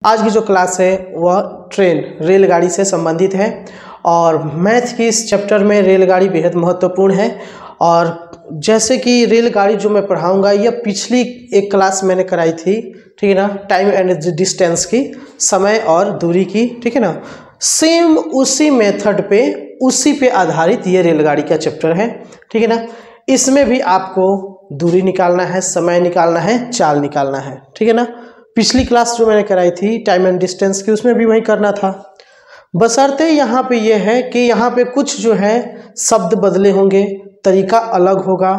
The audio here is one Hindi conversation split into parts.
आज की जो क्लास है वह ट्रेन रेलगाड़ी से संबंधित है और मैथ की इस चैप्टर में रेलगाड़ी बेहद महत्वपूर्ण है। और जैसे कि रेलगाड़ी जो मैं पढ़ाऊंगा यह पिछली एक क्लास मैंने कराई थी, ठीक है ना, टाइम एंड डिस्टेंस की, समय और दूरी की, ठीक है ना। सेम उसी मेथड पे उसी पे आधारित ये रेलगाड़ी का चैप्टर है, ठीक है ना। इसमें भी आपको दूरी निकालना है, समय निकालना है, चाल निकालना है, ठीक है ना। पिछली क्लास जो मैंने कराई थी टाइम एंड डिस्टेंस की उसमें भी वही करना था। बशर्ते यहाँ पे ये है कि यहाँ पे कुछ जो है शब्द बदले होंगे, तरीका अलग होगा,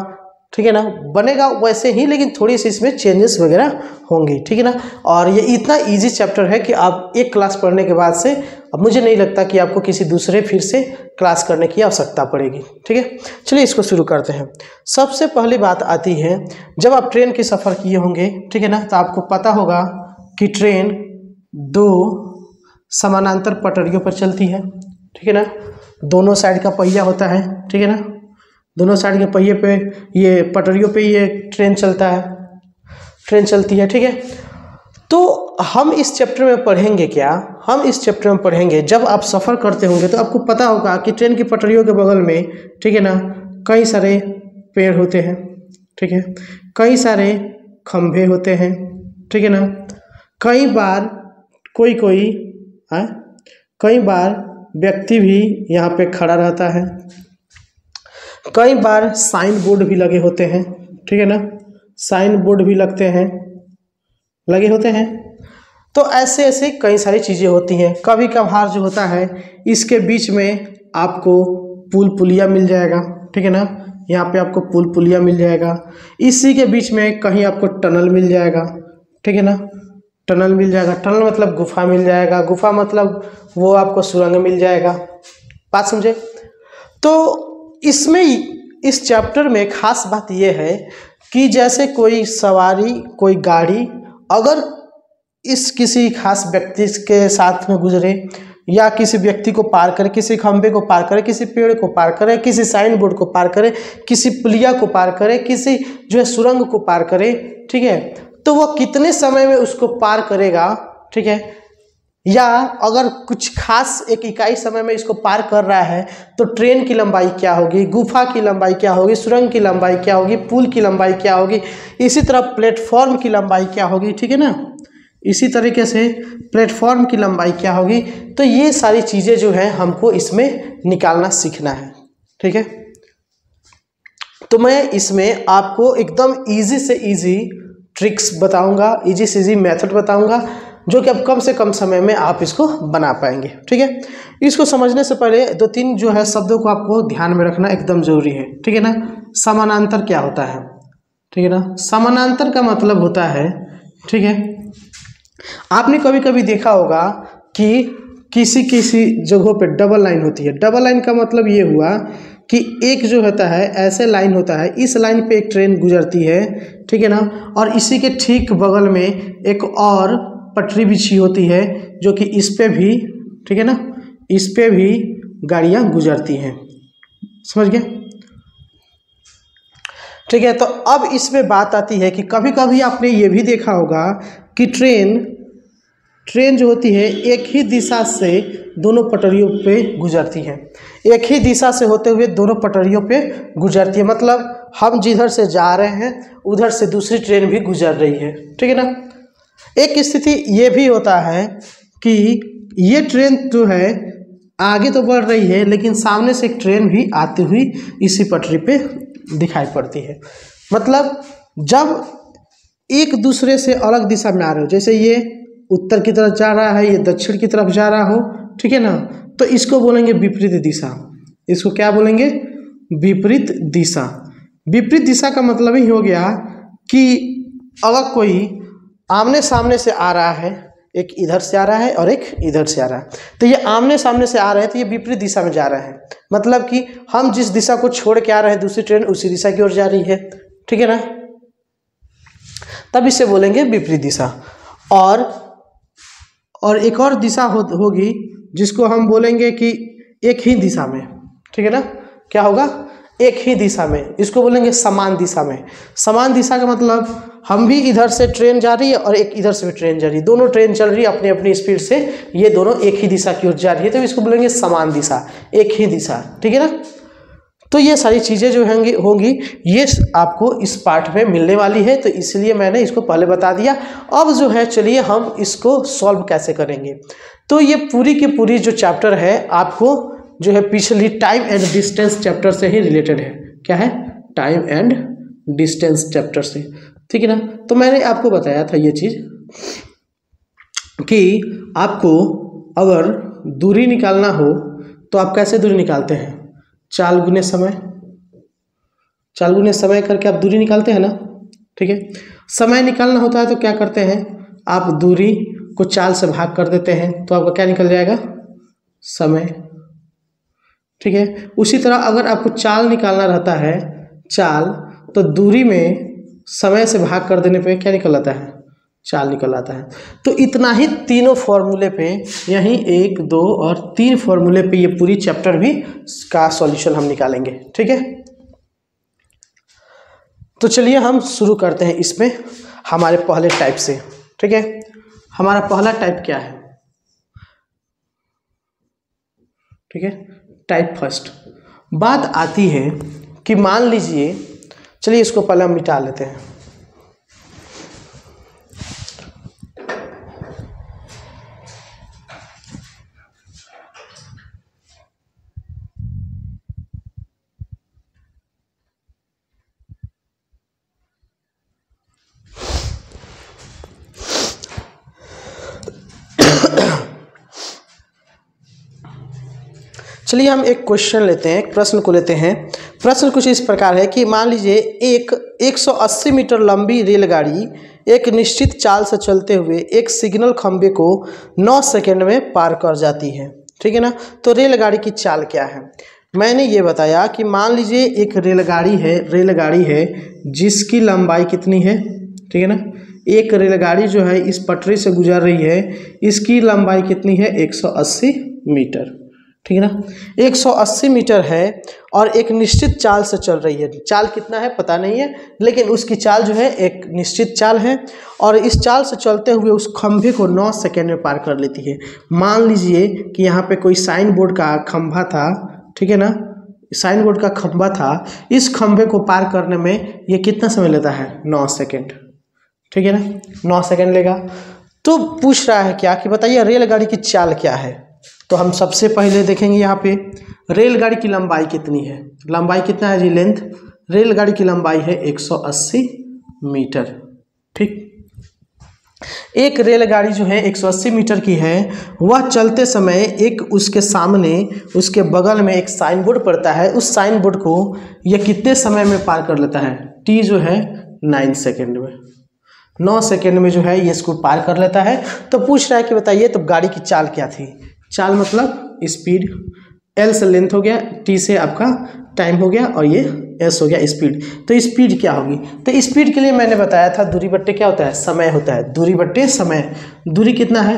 ठीक है ना। बनेगा वैसे ही लेकिन थोड़ी सी इसमें चेंजेस वगैरह होंगी, ठीक है ना। और ये इतना इजी चैप्टर है कि आप एक क्लास पढ़ने के बाद से अब मुझे नहीं लगता कि आपको किसी दूसरे फिर से क्लास करने की आवश्यकता पड़ेगी, ठीक है। चलिए इसको शुरू करते हैं। सबसे पहली बात आती है, जब आप ट्रेन के सफ़र किए होंगे, ठीक है ना, तो आपको पता होगा कि ट्रेन दो समानांतर पटरियों पर चलती है, ठीक है ना। दोनों साइड का पहिया होता है, ठीक है ना। दोनों साइड के पहिए पे ये पटरियों पे ये ट्रेन चलता है, ट्रेन चलती है, ठीक है। तो हम इस चैप्टर में पढ़ेंगे क्या, हम इस चैप्टर में पढ़ेंगे जब आप सफ़र करते होंगे तो आपको पता होगा कि ट्रेन की पटरियों के बगल में, ठीक है ना, कई सारे पेड़ होते हैं, ठीक है, कई सारे खंभे होते हैं, ठीक है ना। कई बार कई बार व्यक्ति भी यहाँ पे खड़ा रहता है, कई बार साइन बोर्ड भी लगे होते हैं, ठीक है ना, साइन बोर्ड भी लगे होते हैं। तो ऐसे ऐसे कई सारी चीज़ें होती हैं। कभी कभार जो होता है इसके बीच में आपको पुल पुलिया मिल जाएगा, ठीक है ना, यहाँ पे आपको पुल पुलिया मिल जाएगा। इसी के बीच में कहीं आपको टनल मिल जाएगा, ठीक है ना, टनल मिल जाएगा। टनल मतलब गुफा मिल जाएगा, गुफा मतलब वो आपको सुरंग मिल जाएगा। बात समझे। तो इसमें इस चैप्टर में खास बात यह है कि जैसे कोई सवारी, कोई गाड़ी अगर इस किसी खास व्यक्ति के साथ में गुजरे या किसी व्यक्ति को पार करे, किसी खंभे को पार करे, किसी पेड़ को पार करे, किसी साइन बोर्ड को पार करे, किसी पुलिया को पार करे, किसी जो है सुरंग को पार करे, ठीक है, तो वह कितने समय में उसको पार करेगा, ठीक है। या अगर कुछ खास एक इकाई समय में इसको पार कर रहा है तो ट्रेन की लंबाई क्या होगी, गुफा की लंबाई क्या होगी, सुरंग की लंबाई क्या होगी, पुल की लंबाई क्या होगी, इसी तरह प्लेटफॉर्म की लंबाई क्या होगी, ठीक है ना, इसी तरीके से प्लेटफॉर्म की लंबाई क्या होगी। तो ये सारी चीज़ें जो है हमको इसमें निकालना सीखना है, ठीक है। तो मैं इसमें आपको एकदम इजी से इजी ट्रिक्स बताऊंगा, इजी से इजी मेथड बताऊंगा जो कि अब कम से कम समय में आप इसको बना पाएंगे, ठीक है। इसको समझने से पहले दो तीन जो है शब्दों को आपको ध्यान में रखना एकदम जरूरी है, ठीक है ना। समानांतर क्या होता है, ठीक है ना। समानांतर का मतलब होता है, ठीक है, आपने कभी कभी देखा होगा कि किसी किसी जगहों पे डबल लाइन होती है। डबल लाइन का मतलब ये हुआ कि एक जो होता है ऐसे लाइन होता है, इस लाइन पे एक ट्रेन गुजरती है, ठीक है ना, और इसी के ठीक बगल में एक और पटरी बिछी होती है जो कि इस पे भी, ठीक है ना, इस पे भी गाड़ियाँ गुजरती हैं, समझ गए, ठीक है। तो अब इसमें बात आती है कि कभी कभी आपने ये भी देखा होगा कि ट्रेन जो होती है एक ही दिशा से दोनों पटरियों पे गुजरती है, एक ही दिशा से होते हुए दोनों पटरियों पे गुजरती है। मतलब हम जिधर से जा रहे हैं उधर से दूसरी ट्रेन भी गुजर रही है, ठीक है ना। एक स्थिति ये भी होता है कि ये ट्रेन जो है आगे तो बढ़ रही है लेकिन सामने से एक ट्रेन भी आती हुई इसी पटरी पे दिखाई पड़ती है। मतलब जब एक दूसरे से अलग दिशा में आ रहे हो, जैसे ये उत्तर की तरफ जा रहा है, ये दक्षिण की तरफ जा रहा हो, ठीक है ना, तो इसको बोलेंगे विपरीत दिशा। इसको क्या बोलेंगे, विपरीत दिशा। विपरीत दिशा का मतलब ही हो गया कि अगर कोई आमने सामने से आ रहा है, एक इधर से आ रहा है और एक इधर से आ रहा है, तो ये आमने सामने से आ रहे हैं तो ये विपरीत दिशा में जा रहे हैं। मतलब कि हम जिस दिशा को छोड़ के आ रहे हैं दूसरी ट्रेन उसी दिशा की ओर जा रही है, ठीक है ना, तब इसे बोलेंगे विपरीत दिशा। और एक और दिशा होगी जिसको हम बोलेंगे कि एक ही दिशा में, ठीक है ना, क्या होगा, एक ही दिशा में, इसको बोलेंगे समान दिशा में। समान दिशा का मतलब हम भी इधर से ट्रेन जा रही है और एक इधर से भी ट्रेन जा रही है, दोनों ट्रेन चल रही है अपनी अपनी स्पीड से, ये दोनों एक ही दिशा की ओर जा रही है, तो इसको बोलेंगे समान दिशा, एक ही दिशा, ठीक है ना। तो ये सारी चीज़ें जो होंगी ये आपको इस पार्ट में मिलने वाली है, तो इसलिए मैंने इसको पहले बता दिया। अब जो है चलिए हम इसको सॉल्व कैसे करेंगे। तो ये पूरी की पूरी जो चैप्टर है आपको जो है पिछली टाइम एंड डिस्टेंस चैप्टर से ही रिलेटेड है। क्या है? टाइम एंड डिस्टेंस चैप्टर से, ठीक है ना। तो मैंने आपको बताया था ये चीज़ कि आपको अगर दूरी निकालना हो तो आप कैसे दूरी निकालते हैं? चाल गुने समय, चाल गुने समय करके आप दूरी निकालते हैं ना, ठीक है। समय निकालना होता है तो क्या करते हैं, आप दूरी को चाल से भाग कर देते हैं, तो आपका क्या निकल जाएगा? समय, ठीक है। उसी तरह अगर आपको चाल निकालना रहता है, चाल, तो दूरी में समय से भाग कर देने पे क्या निकल आता है? चाल निकल आता है। तो इतना ही तीनों फॉर्मूले पे, यहीं 1, 2 और 3 फॉर्मूले पे ये पूरी चैप्टर भी का सॉल्यूशन हम निकालेंगे, ठीक है। तो चलिए हम शुरू करते हैं इसमें हमारे पहले टाइप से, ठीक है। हमारा पहला टाइप क्या है? ठीक है, टाइप फर्स्ट। बात आती है कि मान लीजिए, चलिए इसको पहले हम मिटा लेते हैं। चलिए हम एक क्वेश्चन लेते हैं, एक प्रश्न को लेते हैं। प्रश्न कुछ इस प्रकार है कि मान लीजिए एक 180 मीटर लंबी रेलगाड़ी एक निश्चित चाल से चलते हुए एक सिग्नल खंभे को 9 सेकंड में पार कर जाती है, ठीक है ना। तो रेलगाड़ी की चाल क्या है? मैंने ये बताया कि मान लीजिए एक रेलगाड़ी है जिसकी लंबाई कितनी है, ठीक है ना। एक रेलगाड़ी जो है इस पटरी से गुजर रही है, इसकी लंबाई कितनी है? 180 मीटर, ठीक है ना। 180 मीटर है और एक निश्चित चाल से चल रही है। चाल कितना है पता नहीं है, लेकिन उसकी चाल जो है एक निश्चित चाल है और इस चाल से चलते हुए उस खंभे को 9 सेकंड में पार कर लेती है। मान लीजिए कि यहाँ पे कोई साइन बोर्ड का खंभा था, ठीक है ना, साइन बोर्ड का खंभा था। इस खंभे को पार करने में ये कितना समय लेता है? 9 सेकेंड, ठीक है ना, 9 सेकेंड लेगा। तो पूछ रहा है क्या कि बताइए रेलगाड़ी की चाल क्या है। तो हम सबसे पहले देखेंगे यहाँ पे रेलगाड़ी की लंबाई कितनी है। लंबाई कितना है जी? लेंथ। रेलगाड़ी की लंबाई है 180 मीटर, ठीक। एक रेलगाड़ी जो है 180 मीटर की है, वह चलते समय एक उसके सामने, उसके बगल में एक साइन बोर्ड पड़ता है। उस साइन बोर्ड को यह कितने समय में पार कर लेता है? टी जो है 9 सेकेंड में, 9 सेकेंड में जो है ये इसको पार कर लेता है। तो पूछ रहा है कि बताइए तो गाड़ी की चाल क्या थी? चाल मतलब स्पीड, एल से लेंथ हो गया, टी से आपका टाइम हो गया और ये एस हो गया स्पीड। तो स्पीड क्या होगी? तो स्पीड के लिए मैंने बताया था दूरी बट्टे क्या होता है? समय होता है। दूरी बट्टे समय। दूरी कितना है?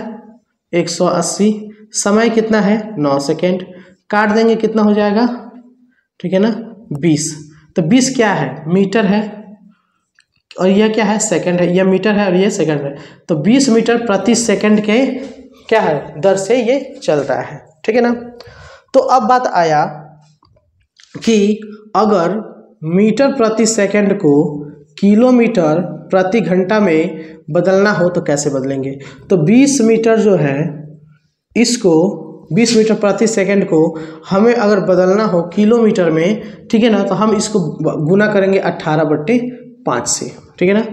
180। समय कितना है? 9 सेकेंड। काट देंगे कितना हो जाएगा? ठीक है ना, 20। तो 20 क्या है? मीटर है और यह क्या है? सेकंड है। यह मीटर है और यह सेकंड है। तो 20 मीटर प्रति सेकंड के क्या है? दर से ये चल रहा है, ठीक है ना। तो अब बात आया कि अगर मीटर प्रति सेकंड को किलोमीटर प्रति घंटा में बदलना हो तो कैसे बदलेंगे? तो 20 मीटर जो है इसको 20 मीटर प्रति सेकंड को हमें अगर बदलना हो किलोमीटर में, ठीक है ना, तो हम इसको गुना करेंगे 18/5 से, ठीक है ना।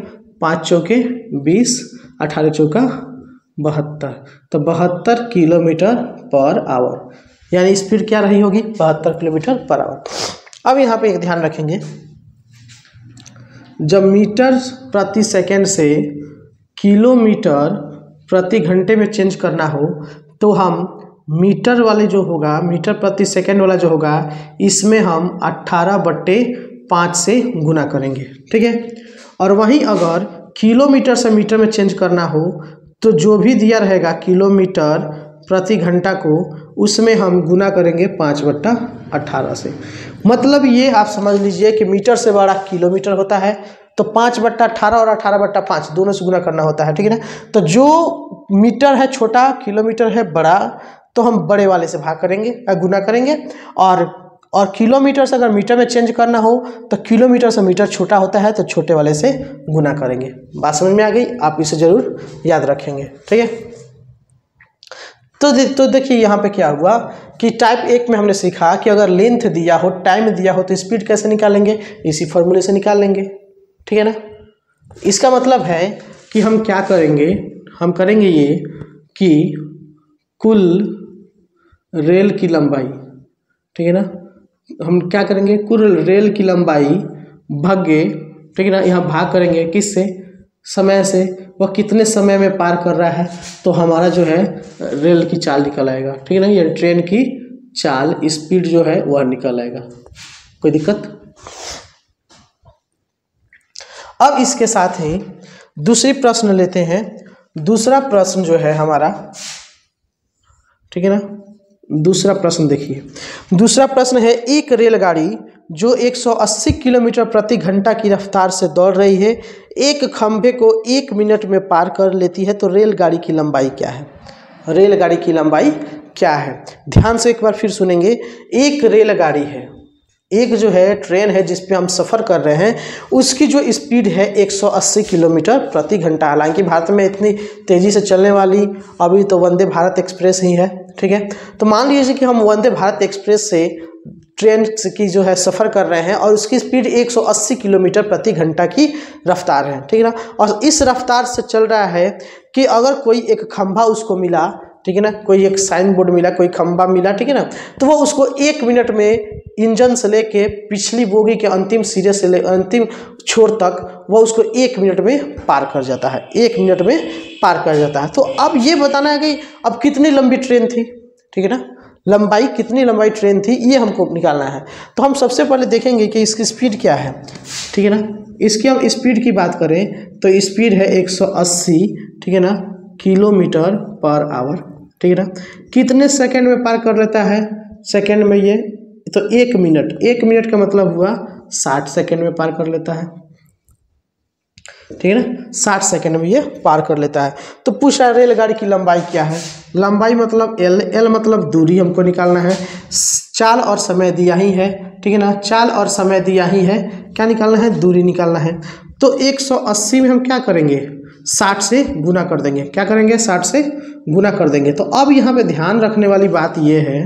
5 चौके 20, 18 चौका 72, तो 72 किलोमीटर पर आवर, यानी स्पीड क्या रही होगी? 72 किलोमीटर पर आवर। अब यहाँ पे एक ध्यान रखेंगे, जब मीटर प्रति सेकंड से किलोमीटर प्रति घंटे में चेंज करना हो तो हम मीटर वाले जो होगा, मीटर प्रति सेकंड वाला जो होगा, इसमें हम 18/5 से गुना करेंगे, ठीक है। और वहीं अगर किलोमीटर से मीटर में चेंज करना हो तो जो भी दिया रहेगा किलोमीटर प्रति घंटा को उसमें हम गुना करेंगे 5/18 से। मतलब ये आप समझ लीजिए कि मीटर से बड़ा किलोमीटर होता है, तो 5/18 और 18/5 दोनों से गुना करना होता है, ठीक है ना। तो जो मीटर है छोटा, किलोमीटर है बड़ा, तो हम बड़े वाले से भाग करेंगे, गुना करेंगे। और किलोमीटर से अगर मीटर में चेंज करना हो तो किलोमीटर से मीटर छोटा होता है, तो छोटे वाले से गुना करेंगे। बात समझ में आ गई? आप इसे जरूर याद रखेंगे, ठीक है। तो देखिए यहाँ पे क्या हुआ कि टाइप 1 में हमने सीखा कि अगर लेंथ दिया हो, टाइम दिया हो, तो स्पीड कैसे निकालेंगे, इसी फॉर्मूले से निकाल लेंगे, ठीक है ना। इसका मतलब है कि हम क्या करेंगे, हम करेंगे ये कि कुल रेल की लंबाई, ठीक है ना, हम क्या करेंगे, कुल रेल की लंबाई भागे, ठीक है ना, यहाँ भाग करेंगे किससे, समय से, वह कितने समय में पार कर रहा है, तो हमारा जो है रेल की चाल निकल आएगा, ठीक है ना, ये ट्रेन की चाल, स्पीड जो है वह निकल आएगा। कोई दिक्कत? अब इसके साथ ही दूसरी प्रश्न लेते हैं। दूसरा प्रश्न जो है हमारा, ठीक है ना, दूसरा प्रश्न देखिए। दूसरा प्रश्न है, एक रेलगाड़ी जो 180 किलोमीटर प्रति घंटा की रफ्तार से दौड़ रही है, एक खंभे को 1 मिनट में पार कर लेती है, तो रेलगाड़ी की लंबाई क्या है? रेलगाड़ी की लंबाई क्या है? ध्यान से एक बार फिर सुनेंगे। एक रेलगाड़ी है, एक जो है ट्रेन है जिस पे हम सफ़र कर रहे हैं, उसकी जो स्पीड है 180 किलोमीटर प्रति घंटा। हालांकि भारत में इतनी तेज़ी से चलने वाली अभी तो वंदे भारत एक्सप्रेस ही है, ठीक है। तो मान लीजिए कि हम वंदे भारत एक्सप्रेस से ट्रेन की जो है सफ़र कर रहे हैं और उसकी स्पीड 180 किलोमीटर प्रति घंटा की रफ्तार है, ठीक है ना। और इस रफ्तार से चल रहा है कि अगर कोई एक खंभा उसको मिला, ठीक है ना, कोई एक साइन बोर्ड मिला, कोई खंभा मिला, ठीक है ना, तो वो उसको 1 मिनट में इंजन से लेके पिछली बोगी के अंतिम सिरे से ले अंतिम छोर तक वो उसको 1 मिनट में पार कर जाता है, 1 मिनट में पार कर जाता है। तो अब ये बताना है कि अब कितनी लंबी ट्रेन थी, ठीक है ना, लंबाई कितनी लंबाई ट्रेन थी, ये हमको निकालना है। तो हम सबसे पहले देखेंगे कि इसकी स्पीड क्या है, ठीक है ना। इसकी हम स्पीड की बात करें तो स्पीड है 180, ठीक है ना, किलोमीटर पर आवर, ठीक है ना। कितने सेकंड में पार कर लेता है? सेकंड में ये तो 1 मिनट, 1 मिनट का मतलब हुआ 60 सेकंड में पार कर लेता है, ठीक है ना, 60 सेकंड में ये पार कर लेता है। तो पूछ रहा है रेलगाड़ी की लंबाई क्या है। लंबाई मतलब एल मतलब दूरी हमको निकालना है, चाल और समय दिया ही है, ठीक है ना, चाल और समय दिया ही है, क्या निकालना है, दूरी निकालना है। तो 180 में हम क्या करेंगे, 60 से गुना कर देंगे, क्या करेंगे, 60 से गुना कर देंगे। तो अब यहाँ पे ध्यान रखने वाली बात ये है,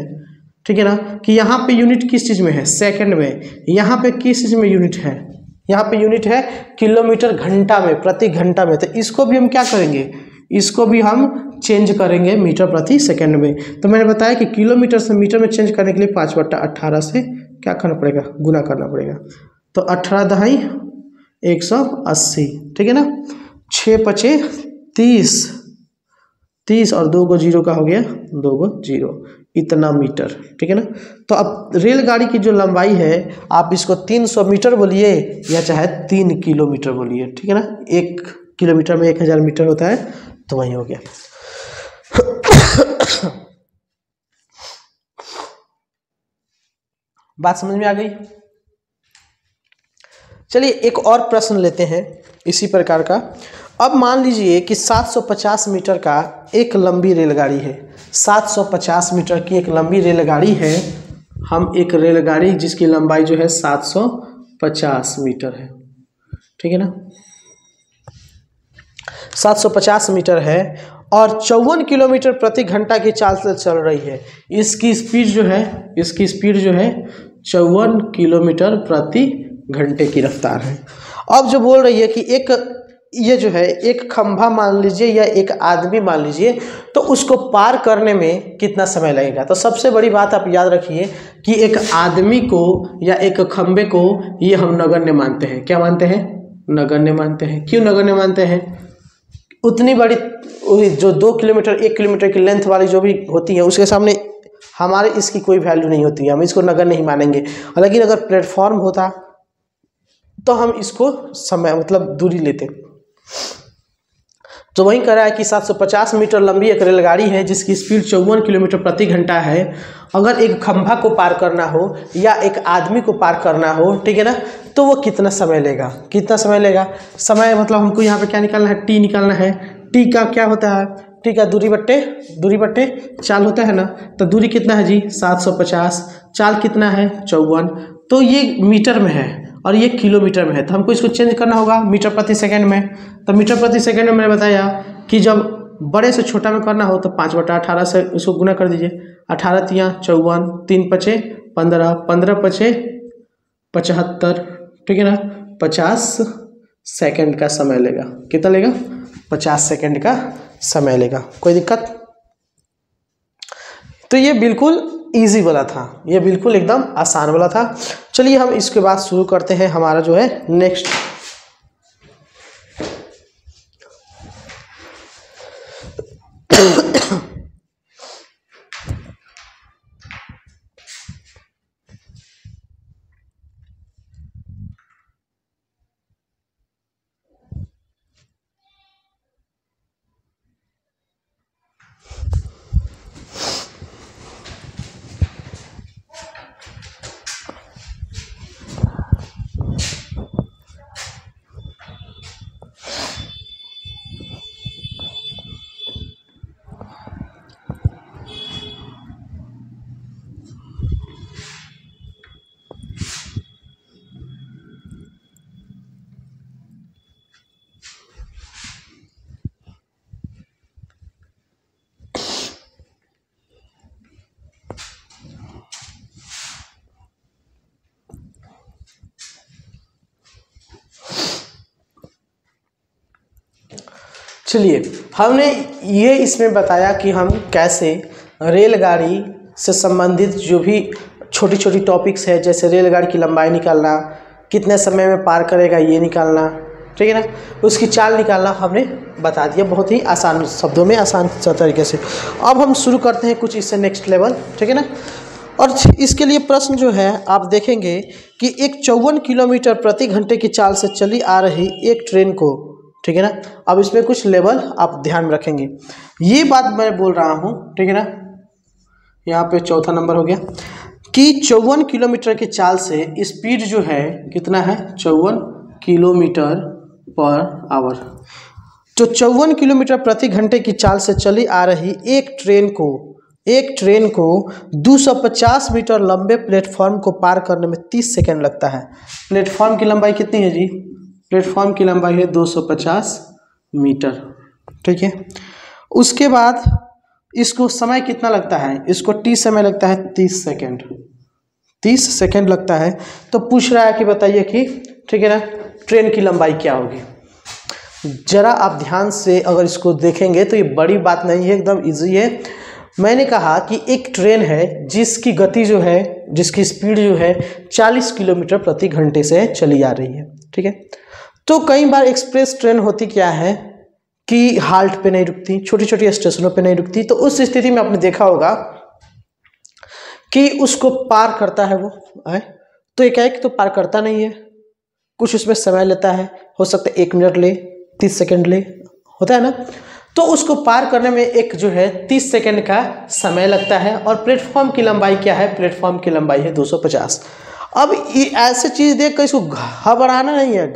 ठीक है ना, कि यहाँ पे यूनिट किस चीज़ में है, सेकंड में। यहाँ पे किस चीज़ में यूनिट है, यहाँ पे यूनिट है किलोमीटर घंटा में, प्रति घंटा में। तो इसको भी हम क्या करेंगे, इसको भी हम चेंज करेंगे मीटर प्रति सेकंड में। तो मैंने बताया कि किलोमीटर से मीटर में चेंज करने के लिए 5/18 से क्या करना पड़ेगा, गुना करना पड़ेगा। तो 18 दहाई 180, ठीक है ना, 6 पचे 30 और 2 गो जीरो का हो गया 2 गो जीरो, इतना मीटर, ठीक है ना। तो अब रेलगाड़ी की जो लंबाई है आप इसको 300 मीटर बोलिए या चाहे 3 किलोमीटर बोलिए, ठीक है ना। 1 किलोमीटर में 1000 मीटर होता है, तो वही हो गया। बात समझ में आ गई? चलिए एक और प्रश्न लेते हैं इसी प्रकार का। अब मान लीजिए कि 750 मीटर का एक लंबी रेलगाड़ी है, 750 मीटर की एक लंबी रेलगाड़ी है। हम एक रेलगाड़ी जिसकी लंबाई जो है 750 मीटर है, ठीक है ना, 750 मीटर है और 54 किलोमीटर प्रति घंटा की चाल से चल रही है। इसकी स्पीड जो है 54 किलोमीटर प्रति घंटे की रफ्तार है। अब जो बोल रही है कि ये जो है एक खंभा मान लीजिए या एक आदमी मान लीजिए, तो उसको पार करने में कितना समय लगेगा। तो सबसे बड़ी बात आप याद रखिए कि एक आदमी को या एक खंभे को ये हम नगण्य मानते हैं। क्या मानते हैं? नगण्य मानते हैं। क्यों नगण्य मानते हैं? उतनी बड़ी जो 2 किलोमीटर 1 किलोमीटर की लेंथ वाली जो भी होती है उसके सामने हमारे इसकी कोई वैल्यू नहीं होती है, हम इसको नगण्य नहीं मानेंगे। लेकिन अगर प्लेटफॉर्म होता तो हम इसको समय मतलब दूरी लेते। तो वही कह रहा है कि 750 मीटर लंबी एक रेलगाड़ी है जिसकी स्पीड 54 किलोमीटर प्रति घंटा है। अगर एक खंभा को पार करना हो या एक आदमी को पार करना हो, ठीक है ना, तो वो कितना समय लेगा, कितना समय लेगा। समय मतलब हमको यहाँ पे क्या निकालना है, टी निकालना है। टी का क्या होता है, टी का दूरी बट्टे चाल होता है ना। तो दूरी कितना है जी 750, चाल कितना है 54। तो ये मीटर में है और ये किलोमीटर में है, तो हमको इसको चेंज करना होगा मीटर प्रति सेकंड में। तो मीटर प्रति सेकंड में मैंने बताया कि जब बड़े से छोटा में करना हो तो 5/18 से उसको गुना कर दीजिए। 18 तियाँ 54, 3 पचे 15, 15 पचे 75, ठीक है ना। 50 सेकंड का समय लेगा। कितना लेगा, 50 सेकंड का समय लेगा। कोई दिक्कत। तो ये बिल्कुल इजी वाला था, ये बिल्कुल एकदम आसान वाला था। चलिए हम इसके बाद शुरू करते हैं हमारा जो है नेक्स्ट। चलिए हमने ये इसमें बताया कि हम कैसे रेलगाड़ी से संबंधित जो भी छोटी छोटी टॉपिक्स है, जैसे रेलगाड़ी की लंबाई निकालना, कितने समय में पार करेगा ये निकालना, ठीक है ना, उसकी चाल निकालना हमने बता दिया बहुत ही आसान शब्दों में, आसान तरीके से। अब हम शुरू करते हैं कुछ इससे नेक्स्ट लेवल, ठीक है ना। और इसके लिए प्रश्न जो है आप देखेंगे कि एक 54 किलोमीटर प्रति घंटे की चाल से चली आ रही एक ट्रेन को, ठीक है ना। अब इसमें कुछ लेवल आप ध्यान में रखेंगे, ये बात मैं बोल रहा हूँ, ठीक है ना। यहाँ पे चौथा नंबर हो गया कि 54 किलोमीटर की चाल से स्पीड जो है कितना है 54 किलोमीटर पर आवर। तो 54 किलोमीटर प्रति घंटे की चाल से चली आ रही एक ट्रेन को 250 मीटर लंबे प्लेटफॉर्म को पार करने में 30 सेकंड लगता है। प्लेटफॉर्म की लंबाई कितनी है जी, प्लेटफॉर्म की लंबाई है 250 मीटर, ठीक है। उसके बाद इसको समय कितना लगता है, इसको टी समय लगता है 30 सेकंड, 30 सेकंड लगता है। तो पूछ रहा है कि बताइए कि, ठीक है ना, ट्रेन की लंबाई क्या होगी। जरा आप ध्यान से अगर इसको देखेंगे तो ये बड़ी बात नहीं है, एकदम इजी है। मैंने कहा कि एक ट्रेन है जिसकी गति जो है, जिसकी स्पीड जो है 40 किलोमीटर प्रति घंटे से चली आ रही है, ठीक है। तो कई बार एक्सप्रेस ट्रेन होती क्या है कि हाल्ट पे नहीं रुकती, छोटी छोटी स्टेशनों पे नहीं रुकती। तो उस स्थिति में आपने देखा होगा कि उसको पार करता है वो है, तो एकाएक तो पार करता नहीं है, कुछ उसमें समय लेता है, हो सकता है 1 मिनट ले, 30 सेकंड ले, होता है ना। तो उसको पार करने में एक जो है 30 सेकंड का समय लगता है। और प्लेटफॉर्म की लंबाई क्या है, प्लेटफॉर्म की लंबाई है 250। अब ये ऐसे चीज़ देख कर इसको घबराना नहीं है,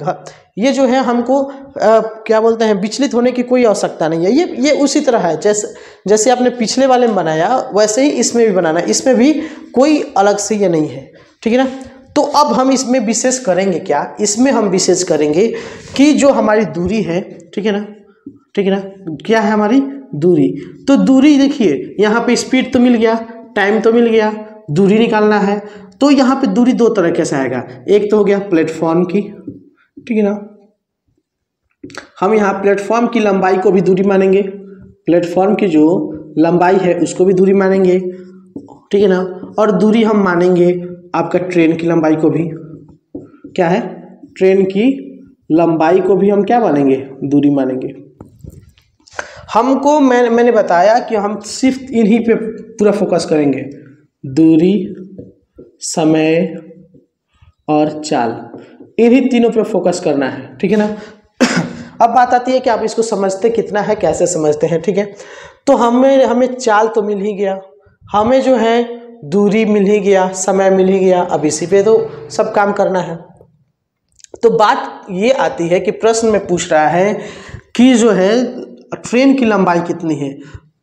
ये जो है हमको क्या बोलते हैं, विचलित होने की कोई आवश्यकता नहीं है। ये उसी तरह है जैसे आपने पिछले वाले में बनाया वैसे ही इसमें भी बनाना, इसमें भी कोई अलग से ये नहीं है, ठीक है ना। तो अब हम इसमें विशेष करेंगे क्या, इसमें हम विशेष करेंगे कि जो हमारी दूरी है, ठीक है ना, ठीक है ना, क्या है हमारी दूरी। तो दूरी देखिए, यहाँ पे स्पीड तो मिल गया, टाइम तो मिल गया, दूरी निकालना है। तो यहाँ पे दूरी दो तरह से आएगा, एक तो हो गया प्लेटफॉर्म की, ठीक है ना, हम यहाँ प्लेटफॉर्म की लंबाई को भी दूरी मानेंगे, प्लेटफॉर्म की जो लंबाई है उसको भी दूरी मानेंगे, ठीक है ना। और दूरी हम मानेंगे आपका ट्रेन की लंबाई को भी, क्या है, ट्रेन की लंबाई को भी हम क्या मानेंगे, दूरी मानेंगे। हमको मैंने बताया कि हम सिर्फ इन्हीं पे पूरा फोकस करेंगे, दूरी, समय और चाल, इन्हीं तीनों पे फोकस करना है, ठीक है ना। अब बात आती है कि आप इसको समझते कितना है, कैसे समझते हैं, ठीक है। तो हमें चाल तो मिल ही गया, हमें जो है दूरी मिल ही गया, समय मिल ही गया, अब इसी पे तो सब काम करना है। तो बात ये आती है कि प्रश्न में पूछ रहा है कि जो है ट्रेन की लंबाई कितनी है।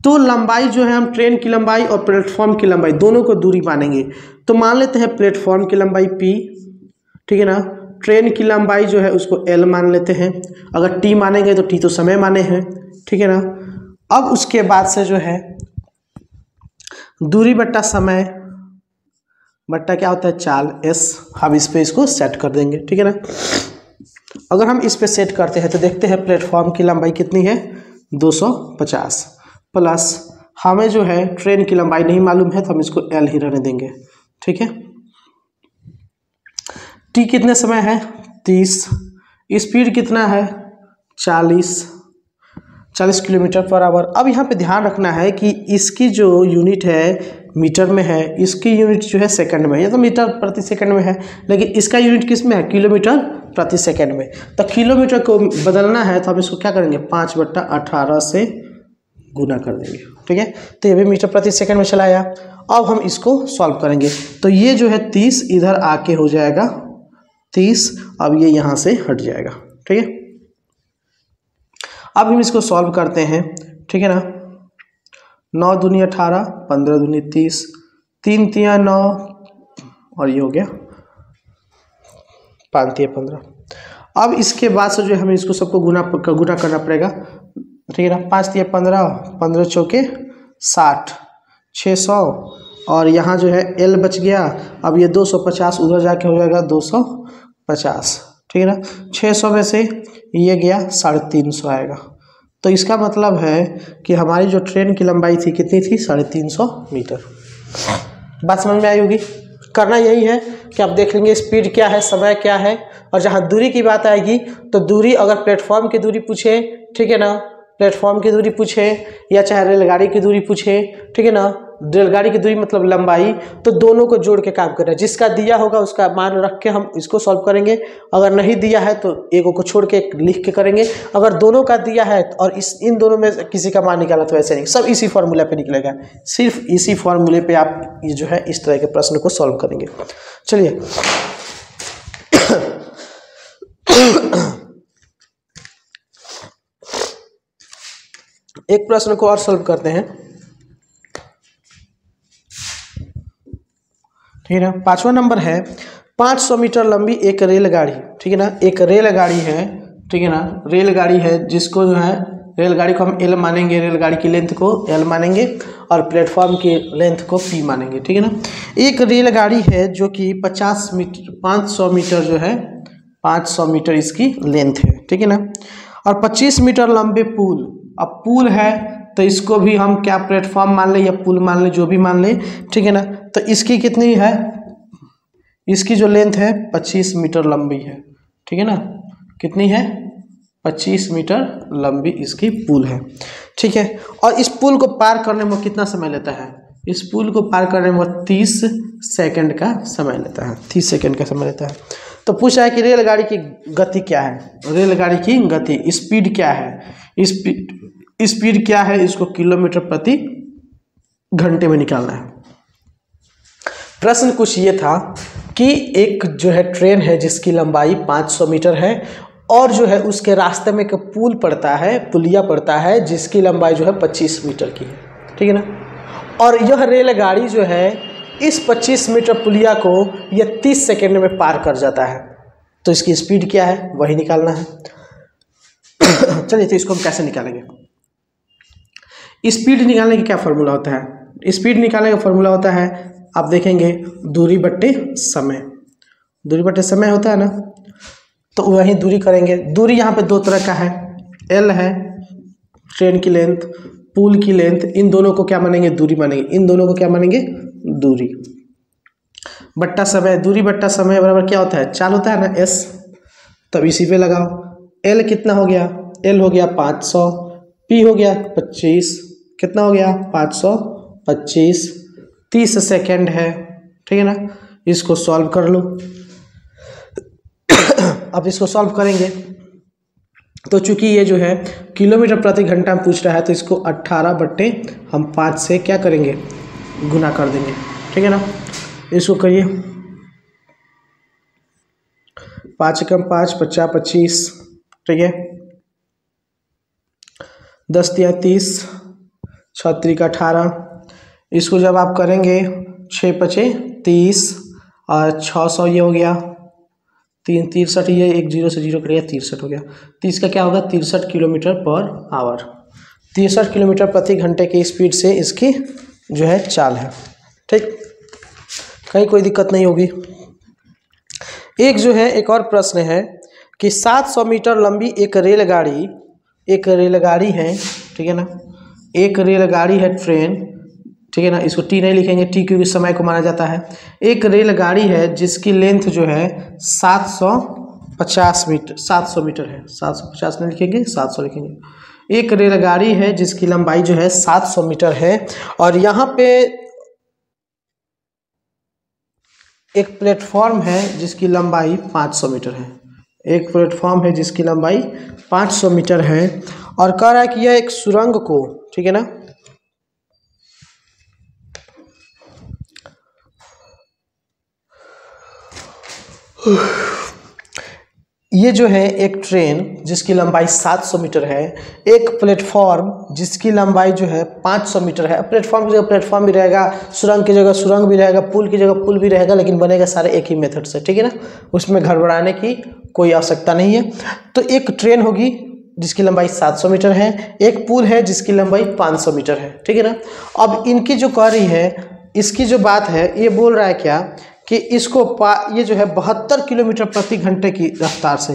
तो लंबाई जो है हम ट्रेन की लंबाई और प्लेटफॉर्म की लंबाई दोनों को दूरी मानेंगे। तो मान लेते हैं प्लेटफॉर्म की लंबाई p, ठीक है ना। ट्रेन की लंबाई जो है उसको l मान लेते हैं, अगर t मानेंगे तो t तो समय माने हैं, ठीक है ना। अब उसके बाद से जो है दूरी बट्टा समय बट्टा क्या होता है चाल s, हम इस पे इसको सेट कर देंगे, ठीक है ना। अगर हम इस पे सेट करते हैं तो देखते हैं प्लेटफॉर्म की लंबाई कितनी है 250 प्लस हमें जो है ट्रेन की लंबाई नहीं मालूम है तो हम इसको l ही रहने देंगे, ठीक है। t कितने समय है 30, स्पीड कितना है 40 किलोमीटर पर आवर। अब यहाँ पे ध्यान रखना है कि इसकी जो यूनिट है मीटर में है, इसकी यूनिट जो है सेकंड में, या तो मीटर प्रति सेकंड में है, लेकिन इसका यूनिट किस में है किलोमीटर प्रति सेकंड में। तो किलोमीटर को बदलना है तो हम इसको क्या करेंगे 5/18 से गुना कर देंगे, ठीक है। तो ये भी मीटर प्रति सेकंड में चला आया। अब हम इसको सॉल्व करेंगे तो ये जो है 30 इधर आके हो जाएगा 30, अब ये यहाँ से हट जाएगा, ठीक है। अब हम इसको सॉल्व करते हैं, ठीक है ना। 9 दूनी 18, 15 दूनी 30, 3 तिया 9 और ये हो गया 5 तिया 15। अब इसके बाद से जो हमें इसको सबको गुना करना पड़ेगा, ठीक है ना। 5 तिया 15, 15 चौके 60, 600 और यहाँ जो है L बच गया। अब ये 250 उधर जाके हो जाएगा 250, ठीक है ना। 600 में से ये गया 350 आएगा। तो इसका मतलब है कि हमारी जो ट्रेन की लंबाई थी कितनी थी 350 मीटर। बात समझ में आई होगी। करना यही है कि आप देख लेंगे स्पीड क्या है, समय क्या है, और जहाँ दूरी की बात आएगी तो दूरी अगर प्लेटफॉर्म की दूरी पूछे, ठीक है ना, प्लेटफॉर्म की दूरी पूछे या चाहे रेलगाड़ी की दूरी पूछे, ठीक है ना, रेलगाड़ी की दूरी मतलब लंबाई, तो दोनों को जोड़ के काम करना है। जिसका दिया होगा उसका मान रख के हम इसको सॉल्व करेंगे। अगर नहीं दिया है तो एक को छोड़ के लिख के करेंगे। अगर दोनों का दिया है और इन दोनों में किसी का मान निकाला तो ऐसे नहीं, सब इसी फॉर्मूला पे निकलेगा। सिर्फ इसी फॉर्मूले पे आप ये जो है इस तरह के प्रश्न को सॉल्व करेंगे। चलिए एक प्रश्न को और सॉल्व करते हैं, ठीक है ना। 5वां नंबर है 500 मीटर लंबी एक रेलगाड़ी, ठीक है ना। एक रेलगाड़ी है, ठीक है ना, रेलगाड़ी है जिसको जो है रेलगाड़ी को हम L मानेंगे, रेलगाड़ी की लेंथ को L मानेंगे और प्लेटफॉर्म की लेंथ को P मानेंगे, ठीक है ना। एक रेलगाड़ी है जो कि 500 मीटर जो है 500 मीटर इसकी लेंथ है, ठीक है ना, और 25 मीटर लंबे पुल। अब पुल है तो इसको भी हम क्या प्लेटफॉर्म मान ले या पुल मान ले, जो भी मान ले, ठीक है ना। तो इसकी कितनी है, इसकी जो लेंथ है 25 मीटर लंबी है, ठीक है ना। कितनी है 25 मीटर लंबी इसकी पुल है, ठीक है। और इस पुल को पार करने में कितना समय लेता है, इस पुल को पार करने में 30 सेकंड का समय लेता है, 30 सेकंड का समय लेता है। तो पूछा है कि रेलगाड़ी की गति क्या है, रेलगाड़ी की गति स्पीड क्या है, स्पीड क्या है, इसको किलोमीटर प्रति घंटे में निकालना है। प्रश्न कुछ ये था कि एक जो है ट्रेन है जिसकी लंबाई 500 मीटर है और जो है उसके रास्ते में एक पुल पड़ता है, पुलिया पड़ता है जिसकी लंबाई जो है 25 मीटर की है, ठीक है ना। और यह रेलगाड़ी जो है इस 25 मीटर पुलिया को यह 30 सेकंड में पार कर जाता है। तो इसकी स्पीड क्या है वही निकालना है। चलिए तो इसको हम कैसे निकालेंगे। स्पीड निकालने की क्या फॉर्मूला होता है, स्पीड निकालने का फॉर्मूला होता है, आप देखेंगे दूरी बट्टे समय, दूरी बट्टे समय होता है ना, तो वही दूरी करेंगे। दूरी यहाँ पे दो तरह का है, L है ट्रेन की लेंथ, पुल की लेंथ, इन दोनों को क्या मानेंगे दूरी मानेंगे, इन दोनों को क्या मानेंगे दूरी, बट्टा समय, दूरी बट्टा समय बराबर क्या होता है चाल होता है ना S, तब इसी पे लगाओ। L कितना हो गया, L हो गया 500, P हो गया 25, कितना हो गया 525, 30 सेकेंड है, ठीक है ना। इसको सॉल्व कर लो। अब इसको सॉल्व करेंगे तो चूंकि ये जो है किलोमीटर प्रति घंटा में पूछ रहा है तो इसको 18/5 से क्या करेंगे, गुना कर देंगे। ठीक है ना, इसको करिए 5 × 5 = 50 25। ठीक है, 10 × 30 6 × 3 = 18। इसको जब आप करेंगे 6 × 5 = 30 और 600 ये हो गया 3 63, ये 1 0 से 0 करिए 63 हो गया। 30 का क्या होगा 63 km/h, 63 किलोमीटर प्रति घंटे की स्पीड से इसकी जो है चाल है। ठीक, कहीं कोई दिक्कत नहीं होगी। एक जो है एक और प्रश्न है कि 700 मीटर लंबी एक रेलगाड़ी है। ठीक है ना, एक रेलगाड़ी है ट्रेन। ठीक है ना, इसको टी नहीं लिखेंगे, टी क्योंकि समय को माना जाता है। एक रेलगाड़ी है जिसकी लेंथ जो है 750 मीटर 700 मीटर है, 750 नहीं लिखेंगे 700 लिखेंगे। एक रेलगाड़ी है जिसकी लंबाई जो है 700 मीटर है और यहाँ पे एक प्लेटफॉर्म है जिसकी लंबाई 500 मीटर है। एक प्लेटफॉर्म है जिसकी लंबाई 500 मीटर है और कह रहा है कि यह एक सुरंग को, ठीक है ना, ये जो है एक ट्रेन जिसकी लंबाई 700 मीटर है, एक प्लेटफॉर्म जिसकी लंबाई जो है 500 मीटर है। प्लेटफॉर्म की जगह प्लेटफॉर्म भी रहेगा, सुरंग की जगह सुरंग भी रहेगा, पुल की जगह पुल भी रहेगा, लेकिन बनेगा सारे एक ही मेथड से। ठीक है ना, उसमें गड़बड़ाने की कोई आवश्यकता नहीं है। तो एक ट्रेन होगी जिसकी लंबाई 700 मीटर है, एक पुल है जिसकी लंबाई 500 मीटर है। ठीक है ना, अब इनकी जो कह रही है, इसकी जो बात है, ये बोल रहा है क्या कि इसको ये जो है 72 किलोमीटर प्रति घंटे की रफ्तार से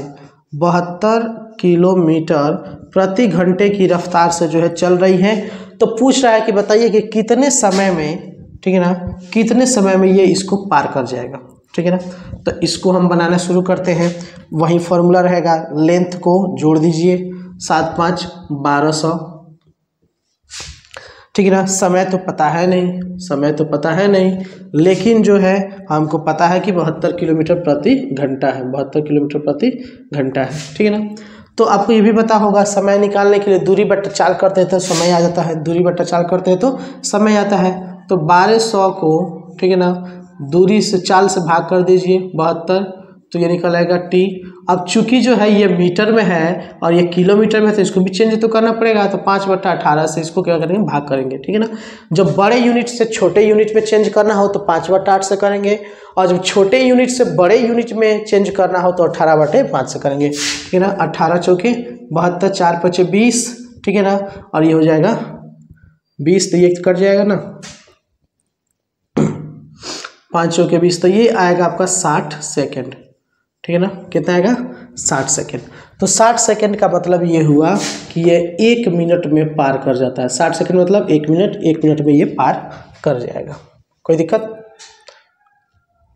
72 किलोमीटर प्रति घंटे की रफ्तार से जो है चल रही है। तो पूछ रहा है कि बताइए कि कितने समय में, ठीक है ना, कितने समय में ये इसको पार कर जाएगा। ठीक है ना, तो इसको हम बनाना शुरू करते हैं। वही फॉर्मूला रहेगा, लेंथ को जोड़ दीजिए 7 × 5 = 1200। ठीक है ना, समय तो पता है नहीं, समय तो पता है नहीं, लेकिन जो है हमको पता है कि 72 किलोमीटर प्रति घंटा है, 72 किलोमीटर प्रति घंटा है। ठीक है ना, तो आपको ये भी पता होगा समय निकालने के लिए दूरी बट्टा चाल करते हैं तो समय आ जाता है, दूरी बट्टा चाल करते हैं तो समय आता है। तो 1200 को, ठीक है ना, दूरी से चाल से भाग कर दीजिए 72, तो ये निकल आएगा टी। अब चूंकि जो है ये मीटर में है और ये किलोमीटर में है तो इसको भी चेंज तो करना पड़ेगा, तो 5/18 से इसको क्या करेंगे, भाग करेंगे। ठीक है ना, जब बड़े यूनिट से छोटे यूनिट में चेंज करना हो तो 5/8 से करेंगे, और जब छोटे यूनिट से बड़े यूनिट में चेंज करना हो तो 18/5 से करेंगे। ठीक है ना, 18 × 4 = 72, 4 × 5 = 20। ठीक है ना, और ये हो जाएगा 20, तो ये कट जाएगा ना, 5 × 4 = 20, तो ये आएगा आपका 60 सेकेंड। ठीक है ना, कितना आएगा 60 सेकेंड। तो 60 सेकेंड का मतलब ये हुआ कि ये 1 मिनट में पार कर जाता है। 60 सेकेंड मतलब 1 मिनट, 1 मिनट में ये पार कर जाएगा। कोई दिक्कत?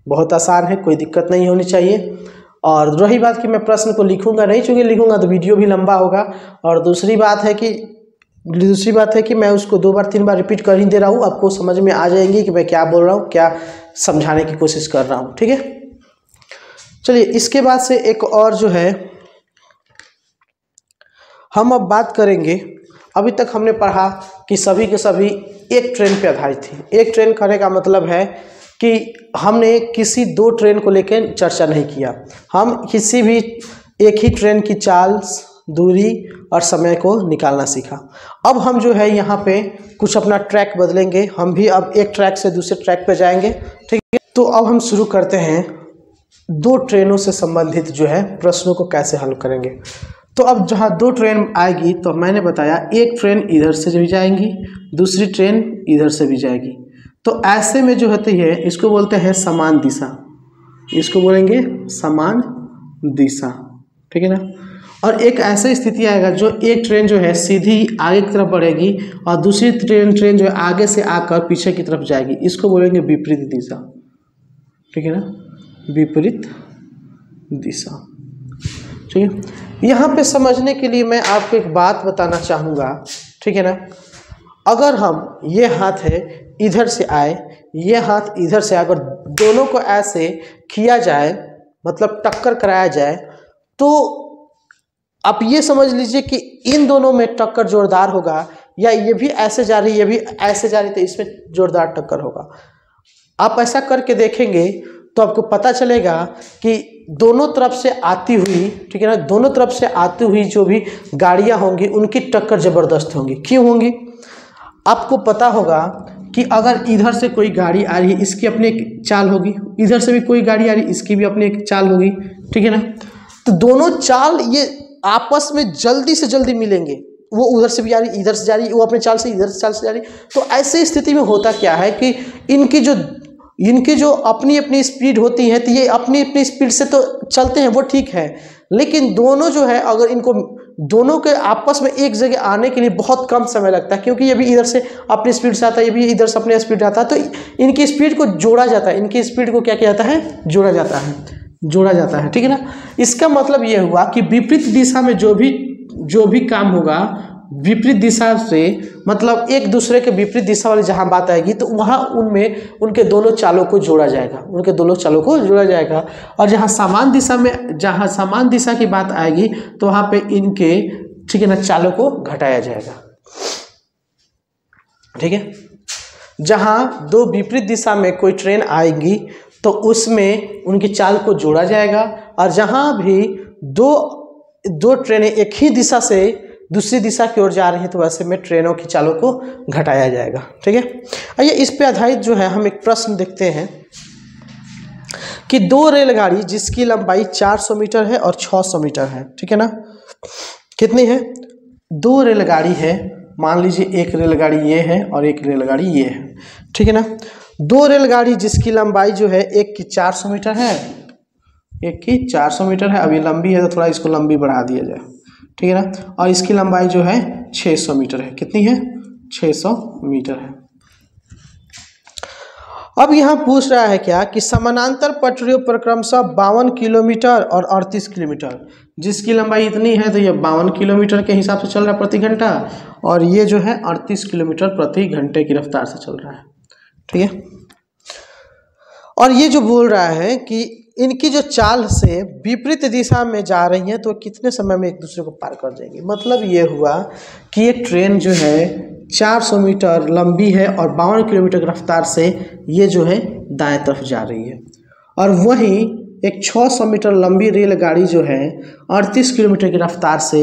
बहुत आसान है, कोई दिक्कत नहीं होनी चाहिए। और रही बात कि मैं प्रश्न को लिखूंगा नहीं, चूँकि लिखूंगा तो वीडियो भी लंबा होगा, और दूसरी बात है कि मैं उसको 2 बार 3 बार रिपीट कर ही दे रहा हूँ, आपको समझ में आ जाएंगी कि मैं क्या बोल रहा हूँ, क्या समझाने की कोशिश कर रहा हूँ। ठीक है, चलिए इसके बाद से एक और जो है हम अब बात करेंगे। अभी तक हमने पढ़ा कि सभी के सभी एक ट्रेन पे आधारित थी। एक ट्रेन करने का मतलब है कि हमने किसी 2 ट्रेन को लेकर चर्चा नहीं किया, हम किसी भी एक ही ट्रेन की चाल, दूरी और समय को निकालना सीखा। अब हम जो है यहाँ पे कुछ अपना ट्रैक बदलेंगे, हम भी अब एक ट्रैक से दूसरे ट्रैक पे जाएंगे। ठीक है, तो अब हम शुरू करते हैं 2 ट्रेनों से संबंधित जो है प्रश्नों को कैसे हल करेंगे। तो अब जहाँ 2 ट्रेन आएगी तो मैंने बताया एक ट्रेन इधर से भी जाएंगी, दूसरी ट्रेन इधर से भी जाएगी। तो ऐसे में जो होती है इसको बोलते हैं समान दिशा, इसको बोलेंगे समान दिशा। ठीक है ना, और एक ऐसा स्थिति आएगा जो एक ट्रेन जो है सीधी आगे की तरफ बढ़ेगी और दूसरी ट्रेन जो है आगे से आकर पीछे की तरफ जाएगी, इसको बोलेंगे विपरीत दिशा। ठीक है ना, विपरीत दिशा। ठीक है, यहाँ पे समझने के लिए मैं आपको एक बात बताना चाहूँगा। ठीक है ना, अगर हम ये हाथ है इधर से आए, ये हाथ इधर से अगर दोनों को ऐसे किया जाए, मतलब टक्कर कराया जाए, तो आप ये समझ लीजिए कि इन दोनों में टक्कर जोरदार होगा, या ये भी ऐसे जा रही है, ये भी ऐसे जा रही, तो इसमें जोरदार टक्कर होगा। आप ऐसा करके देखेंगे तो आपको पता चलेगा कि दोनों तरफ से आती हुई, ठीक है ना, दोनों तरफ से आती हुई जो भी गाड़ियां होंगी उनकी टक्कर ज़बरदस्त होंगी। क्यों होंगी? आपको पता होगा कि अगर इधर से कोई गाड़ी आ रही है, इसकी अपनी एक चाल होगी, इधर से भी कोई गाड़ी आ रही है, इसकी भी अपनी एक चाल होगी, ठीक है ना। तो दोनों चाल ये आपस में जल्दी से जल्दी मिलेंगे। वो उधर से भी आ रही, इधर से जा रही, वो अपने चाल से इधर से चाल से जा रही। तो ऐसे स्थिति में होता क्या है कि इनकी जो अपनी अपनी स्पीड होती है, तो ये अपनी अपनी स्पीड से तो चलते हैं, वो ठीक है, लेकिन दोनों जो है, अगर इनको दोनों के आपस में एक जगह आने के लिए बहुत कम समय लगता है, क्योंकि ये भी इधर से अपनी स्पीड से आता है, ये भी इधर से अपनी स्पीड आता है, तो इनकी स्पीड को जोड़ा जाता है। इनकी स्पीड को क्या किया जाता है? जोड़ा जाता है, जोड़ा जाता है, ठीक है ना। इसका मतलब ये हुआ कि विपरीत दिशा में जो भी काम होगा, विपरीत दिशा से मतलब एक दूसरे के विपरीत दिशा वाली जहां बात आएगी, तो वहां उनमें उनके दोनों चालों को जोड़ा जाएगा, उनके दोनों चालों को जोड़ा जाएगा। और जहां समान दिशा की बात आएगी, तो वहां पे इनके, ठीक है ना, चालों को घटाया जाएगा, ठीक है। जहां दो विपरीत दिशा में कोई ट्रेन आएगी, तो उसमें उनकी चाल को जोड़ा जाएगा। और जहां भी दो ट्रेनें एक ही दिशा से दूसरी दिशा की ओर जा रही है, तो वैसे में ट्रेनों की चालों को घटाया जाएगा, ठीक है। आइए इस पे आधारित जो है हम एक प्रश्न देखते हैं कि दो रेलगाड़ी जिसकी लंबाई 400 मीटर है और 600 मीटर है, ठीक है ना। कितनी है? दो रेलगाड़ी है, मान लीजिए एक रेलगाड़ी ये है और एक रेलगाड़ी ये है, ठीक है ना। दो रेलगाड़ी जिसकी लंबाई जो है, एक की 400 मीटर है, एक की 400 मीटर है। अभी लंबी है तो थोड़ा इसको लंबी बढ़ा दिया जाए, ठीक है ना। और इसकी लंबाई जो है 600 मीटर है। कितनी है? 600 मीटर है। अब यहाँ पूछ रहा है क्या कि समानांतर पटरियों पर क्रमशः 52 किलोमीटर और 38 किलोमीटर, जिसकी लंबाई इतनी है, तो ये 52 किलोमीटर के हिसाब से चल रहा है प्रति घंटा, और ये जो है 38 किलोमीटर प्रति घंटे की रफ्तार से चल रहा है, ठीक है। और ये जो बोल रहा है कि इनकी जो चाल से विपरीत दिशा में जा रही हैं, तो कितने समय में एक दूसरे को पार कर जाएंगी। मतलब ये हुआ कि ये ट्रेन जो है 400 मीटर लंबी है और 52 किलोमीटर की रफ्तार से ये जो है दाएं तरफ जा रही है, और वहीं एक 600 मीटर लंबी रेलगाड़ी जो है 38 किलोमीटर की रफ्तार से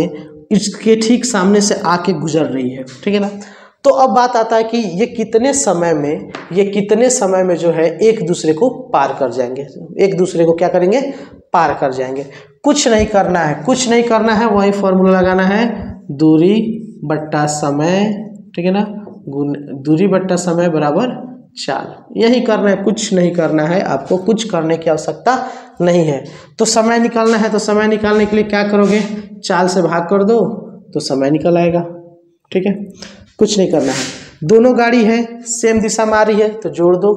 इसके ठीक सामने से आके गुजर रही है, ठीक है ना। तो अब बात आता है कि ये कितने समय में जो है एक दूसरे को पार कर जाएंगे, एक दूसरे को क्या करेंगे? पार कर जाएंगे। कुछ नहीं करना है, वही फॉर्मूला लगाना है, दूरी बट्टा समय, ठीक है ना, दूरी बट्टा समय बराबर चाल। यही करना है, कुछ नहीं करना है, आपको कुछ करने की आवश्यकता नहीं है। तो समय निकालना है, तो समय निकालने के लिए क्या करोगे? चाल से भाग कर दो तो समय निकल आएगा, ठीक है। कुछ नहीं करना है। दोनों गाड़ी है, सेम दिशा में आ रही है तो जोड़ दो,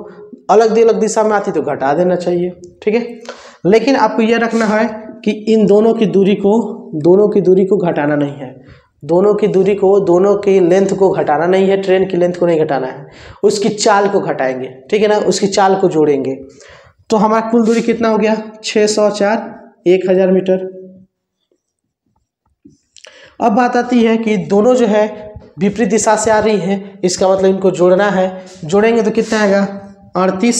अलग अलग दिशा में आती तो घटा देना चाहिए, ठीक है। लेकिन आपको यह रखना है कि इन दोनों की दूरी को घटाना नहीं है, दोनों की लेंथ को घटाना नहीं है, ट्रेन की लेंथ को नहीं घटाना है, उसकी चाल को घटाएंगे, ठीक है ना, उसकी चाल को जोड़ेंगे। तो हमारा कुल दूरी कितना हो गया? 604, 1000 मीटर। अब बात आती है कि दोनों जो है विपरीत दिशा से आ रही है, इसका मतलब इनको जोड़ना है। जोड़ेंगे तो कितना आएगा? 38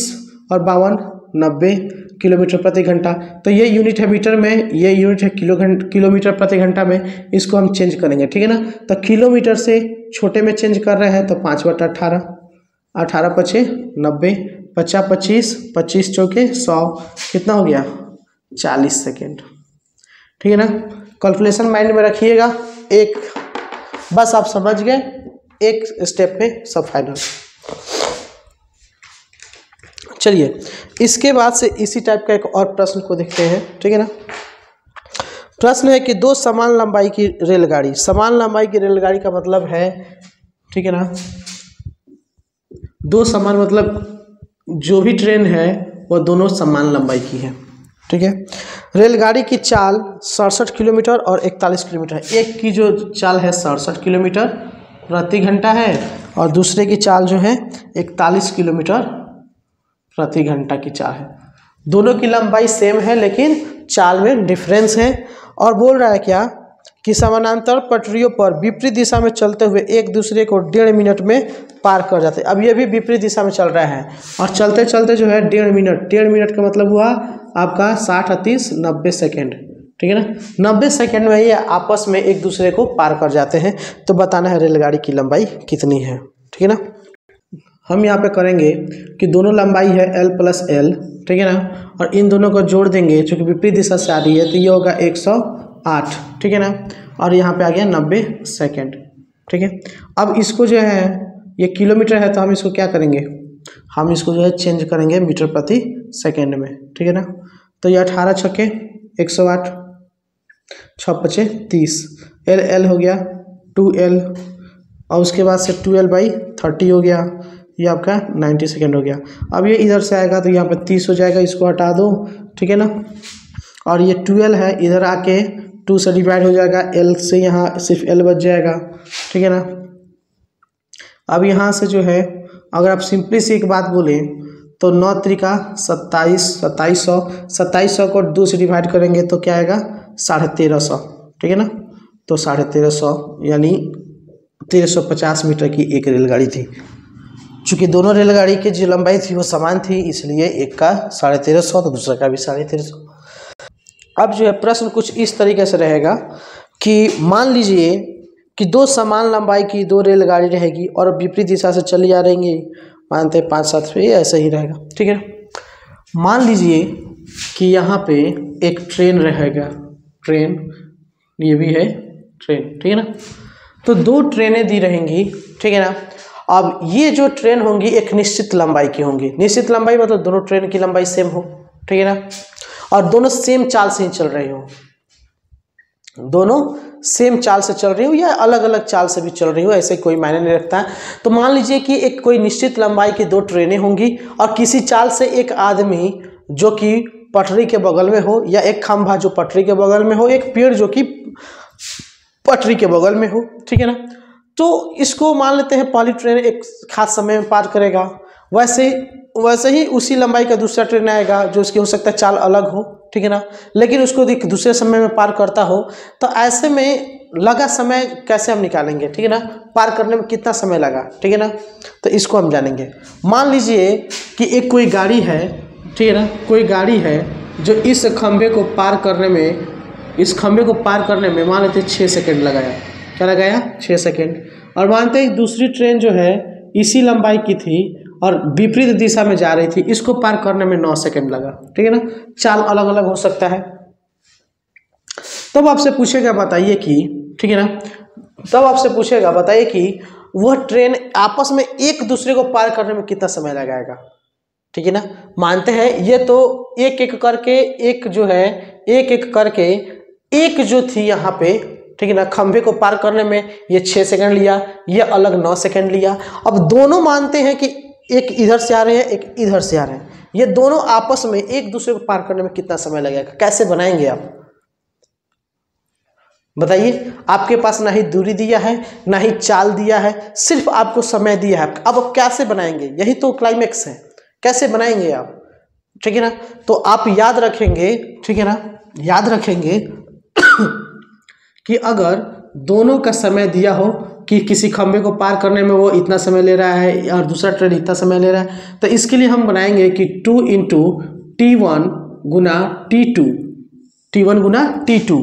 और 52, 90 किलोमीटर प्रति घंटा। तो ये यूनिट है मीटर में, ये यूनिट है किलोमीटर प्रति घंटा में, इसको हम चेंज करेंगे, ठीक है ना। तो किलोमीटर से छोटे में चेंज कर रहे हैं, तो 5/18, 18 पचे 90, 50 25, 25 चौके 100, कितना हो गया? 40 सेकेंड, ठीक है ना। कैलकुलेशन माइंड में रखिएगा, एक बस आप समझ गए, एक स्टेप में सब फाइनल। चलिए इसके बाद से इसी टाइप का एक और प्रश्न को देखते हैं, ठीक है ना। प्रश्न है कि दो समान लंबाई की रेलगाड़ी, समान लंबाई की रेलगाड़ी का मतलब है, ठीक है ना, दो समान मतलब जो भी ट्रेन है वो दोनों समान लंबाई की है, ठीक है। रेलगाड़ी की चाल 67 किलोमीटर और 41 किलोमीटर है। एक की जो चाल है 67 किलोमीटर प्रति घंटा है, और दूसरे की चाल जो है 41 किलोमीटर प्रति घंटा की चाल है। दोनों की लंबाई सेम है, लेकिन चाल में डिफरेंस है। और बोल रहा है क्या कि समानांतर पटरियों पर विपरीत दिशा में चलते हुए एक दूसरे को 1.5 मिनट में पार कर जाते हैं। अब ये भी विपरीत दिशा में चल रहा है और चलते चलते जो है 1.5 मिनट का मतलब हुआ आपका 60 और 30 90 सेकेंड, ठीक है ना। 90 सेकेंड में ये आपस में एक दूसरे को पार कर जाते हैं। तो बताना है रेलगाड़ी की लंबाई कितनी है, ठीक है ना। हम यहाँ पे करेंगे कि दोनों लंबाई है L + L, ठीक है ना, और इन दोनों को जोड़ देंगे चूँकि विपरीत दिशा से आ रही है तो ये होगा 108, ठीक है ना, और यहाँ पे आ गया 90 सेकेंड, ठीक है। अब इसको जो है ये किलोमीटर है तो हम इसको क्या करेंगे, हम इसको जो है चेंज करेंगे मीटर प्रति सेकेंड में, ठीक है ना। तो ये 18 छक्के 108, 6 पचे 30, L हो गया 2L और उसके बाद से 12/30 हो गया, ये आपका 90 सेकेंड हो गया। अब ये इधर से आएगा तो यहाँ पे 30 हो जाएगा, इसको हटा दो, ठीक है ना। और ये 12 है, इधर आके 2 से डिवाइड हो जाएगा, L से यहाँ सिर्फ L बच जाएगा, ठीक है ना। अब यहाँ से जो है अगर आप सिंपली सी एक बात बोलें तो 9 त्रिका 27, 2700 को 2 से डिवाइड करेंगे तो क्या आएगा 1350, ठीक है ना। तो 1350 यानी 1350 मीटर की एक रेलगाड़ी थी। चूँकि दोनों रेलगाड़ी की जो लंबाई थी वो समान थी, इसलिए एक का 1350 तो दूसरा का भी 1350। अब जो है प्रश्न कुछ इस तरीके से रहेगा कि मान लीजिए कि दो समान लंबाई की 2 रेलगाड़ी रहेगी और विपरीत दिशा से चली आ रहेंगी, मानते हैं 5-7 पे ऐसा ही रहेगा, ठीक है। मान लीजिए कि यहाँ पे एक ट्रेन रहेगा, ट्रेन ये भी है ट्रेन, ठीक है ना। तो 2 ट्रेनें दी रहेंगी, ठीक है ना। अब ये जो ट्रेन होंगी एक निश्चित लंबाई की होंगी, निश्चित लंबाई मतलब दोनों ट्रेन की लंबाई सेम हो, ठीक है ना, और दोनों सेम चाल से ही चल रही हो, दोनों सेम चाल से चल रही हो या अलग अलग चाल से भी चल रही हो, ऐसे कोई मायने नहीं रखता है। तो मान लीजिए कि एक कोई निश्चित लंबाई की 2 ट्रेनें होंगी और किसी चाल से एक आदमी जो कि पटरी के बगल में हो, या एक खंभा जो पटरी के बगल में हो, एक पेड़ जो कि पटरी के बगल में हो, ठीक है ना। तो इसको मान लेते हैं पहली ट्रेन एक खास समय में पार करेगा, वैसे ही उसी लंबाई का दूसरा ट्रेन आएगा जो उसकी हो सकता है चाल अलग हो, ठीक है ना, लेकिन उसको दूसरे समय में पार करता हो। तो ऐसे में लगा समय कैसे हम निकालेंगे, ठीक है ना, पार करने में कितना समय लगा, ठीक है ना, तो इसको हम जानेंगे। मान लीजिए कि एक कोई गाड़ी है, ठीक है ना, कोई गाड़ी है जो इस खंभे को पार करने में मान लेते 6 सेकेंड लगाया, क्या लगाया 6 सेकेंड। और मानते हैं दूसरी ट्रेन जो है इसी लंबाई की थी और विपरीत दिशा में जा रही थी, इसको पार करने में 9 सेकेंड लगा, ठीक है ना, चाल अलग अलग हो सकता है। तब आपसे पूछेगा बताइए कि, ठीक है ना, तब आपसे पूछेगा बताइए कि वह ट्रेन आपस में एक दूसरे को पार करने में कितना समय लगाएगा, ठीक है ना। मानते हैं ये तो एक एक करके एक जो थी यहाँ पे, ठीक है ना, खंभे को पार करने में ये 6 सेकंड लिया, ये अलग 9 सेकंड लिया। अब दोनों मानते हैं कि एक इधर से आ रहे हैं एक इधर से आ रहे हैं, ये दोनों आपस में एक दूसरे को पार करने में कितना समय लगेगा, कैसे बनाएंगे आप बताइए। आपके पास ना ही दूरी दिया है ना ही चाल दिया है, सिर्फ आपको समय दिया है। अब कैसे बनाएंगे, यही तो क्लाइमेक्स है, कैसे बनाएंगे आप, ठीक है ना। तो आप याद रखेंगे, ठीक है ना, याद रखेंगे कि अगर दोनों का समय दिया हो कि किसी खंभे को पार करने में वो इतना समय ले रहा है और दूसरा ट्रेन इतना समय ले रहा है, तो इसके लिए हम बनाएंगे कि 2 × T1 गुना T1 गुना T2।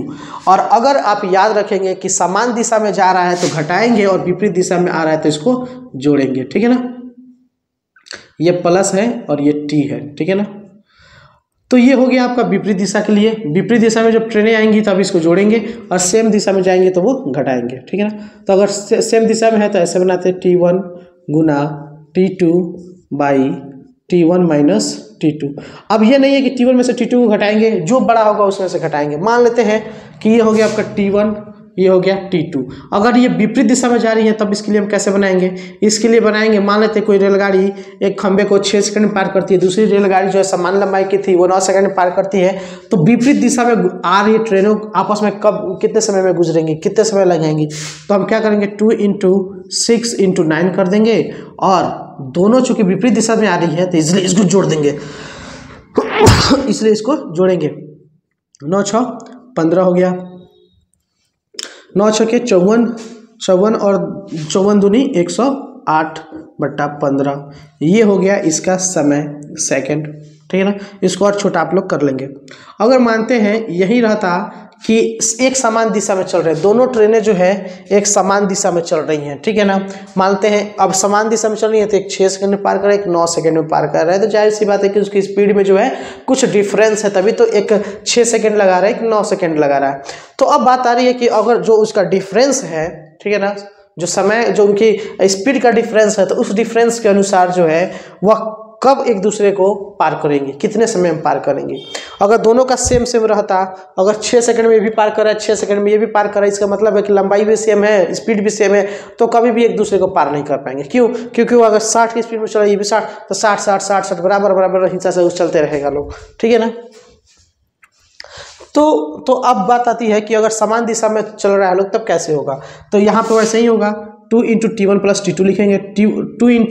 और अगर आप याद रखेंगे कि समान दिशा में जा रहा है तो घटाएंगे और विपरीत दिशा में आ रहा है तो इसको जोड़ेंगे, ठीक है ना। ये प्लस है और ये T है, ठीक है ना। तो ये हो गया आपका विपरीत दिशा के लिए। विपरीत दिशा में जब ट्रेनें आएंगी तब इसको जोड़ेंगे और सेम दिशा में जाएंगे तो वो घटाएंगे, ठीक है ना। तो अगर सेम दिशा में है तो ऐसे बनाते हैं T1 Guna T2 by T1 minus T2। अब ये नहीं है कि T1 में से T2 को घटाएंगे, जो बड़ा होगा उसमें से घटाएंगे। मान लेते हैं कि ये हो गया आपका T1, ये हो गया T2। अगर ये विपरीत दिशा में जा रही है तब इसके लिए हम कैसे बनाएंगे, इसके लिए बनाएंगे, मान लेते हैं कोई रेलगाड़ी एक खंभे को 6 सेकंड में पार करती है, दूसरी रेलगाड़ी जो है समान लंबाई की थी वो 9 सेकंड में पार करती है। तो विपरीत दिशा में आ रही ट्रेनों आपस में कब कितने समय में गुजरेंगी, कितने समय लगेंगी, तो हम क्या करेंगे 2 × 6 × 9 कर देंगे। और दोनों चूंकि विपरीत दिशा में आ रही है तो इसलिए इसको जोड़ देंगे इसलिए इसको जोड़ेंगे। 9 × 6 = 15 हो गया। 9 छके 54, 54 और 54 दूनी 108/15, ये हो गया इसका समय सेकंड, ठीक है ना। इसको और छोटा आप लोग कर लेंगे। अगर मानते हैं यही रहता कि एक समान दिशा में चल रहे हैं, दोनों ट्रेनें जो है एक समान दिशा में चल रही हैं, ठीक है ना। मानते हैं अब समान दिशा में चल रही है, तो एक 6 सेकंड में पार कर रहा है, एक 9 सेकंड में पार कर रहा है, तो जाहिर सी बात है कि उसकी स्पीड में जो है कुछ डिफरेंस है, तभी तो एक 6 सेकंड लगा रहा है, एक 9 सेकंड लगा रहा है। तो अब बात आ रही है कि अगर जो उसका डिफरेंस है, ठीक है ना, जो समय जो उनकी स्पीड का डिफरेंस है, तो उस डिफरेंस के अनुसार जो है वह कब एक दूसरे को पार करेंगे, कितने समय में पार करेंगे। अगर दोनों का सेम रहता, अगर 6 सेकंड में ये भी पार कर रहा है, 6 सेकंड में ये भी पार कर रहा है, इसका मतलब है कि लंबाई भी सेम है, स्पीड भी सेम है, तो कभी भी एक दूसरे को पार नहीं कर पाएंगे। क्यों? क्योंकि वो अगर 60 की स्पीड में चल रहा है, ये भी 60, तो 60 बराबर हिस्सा से चलते रहेगा लोग, ठीक है ना। तो अब बात आती है कि अगर समान दिशा में चल रहा है लोग, तब कैसे होगा। तो यहाँ पर वैसे ही होगा, 2 × T1 + T2 लिखेंगे, 2 ×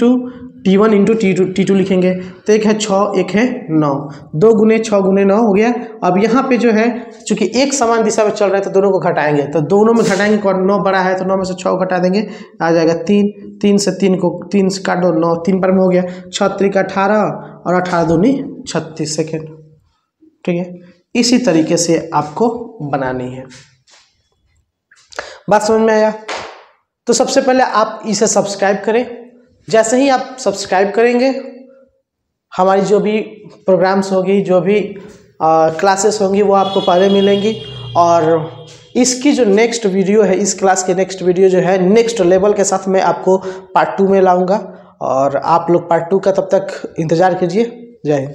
T1 × T2 लिखेंगे, तो एक है 6, एक है 9, 2 × 6 × 9 हो गया। अब यहाँ पे जो है चूंकि एक समान दिशा में चल रहा है, तो दोनों को घटाएंगे, तो दोनों में घटाएंगे, कौन 9 बड़ा है तो 9 में से 6 घटा देंगे, आ जाएगा 3, 3 से 3 को 3 से काट दो, 9 3 पर में हो गया, 6 × 18 और 18 दूनी 36 सेकेंड, ठीक है। इसी तरीके से आपको बनानी है। बात समझ में आया? तो सबसे पहले आप इसे सब्सक्राइब करें। जैसे ही आप सब्सक्राइब करेंगे, हमारी जो भी प्रोग्राम्स होगी, जो भी क्लासेस होंगी, वो आपको पहले मिलेंगी। और इसकी जो नेक्स्ट वीडियो है, इस क्लास के नेक्स्ट वीडियो जो है नेक्स्ट लेवल के साथ मैं आपको पार्ट 2 में लाऊंगा, और आप लोग पार्ट 2 का तब तक इंतज़ार कीजिए। जय हिंद।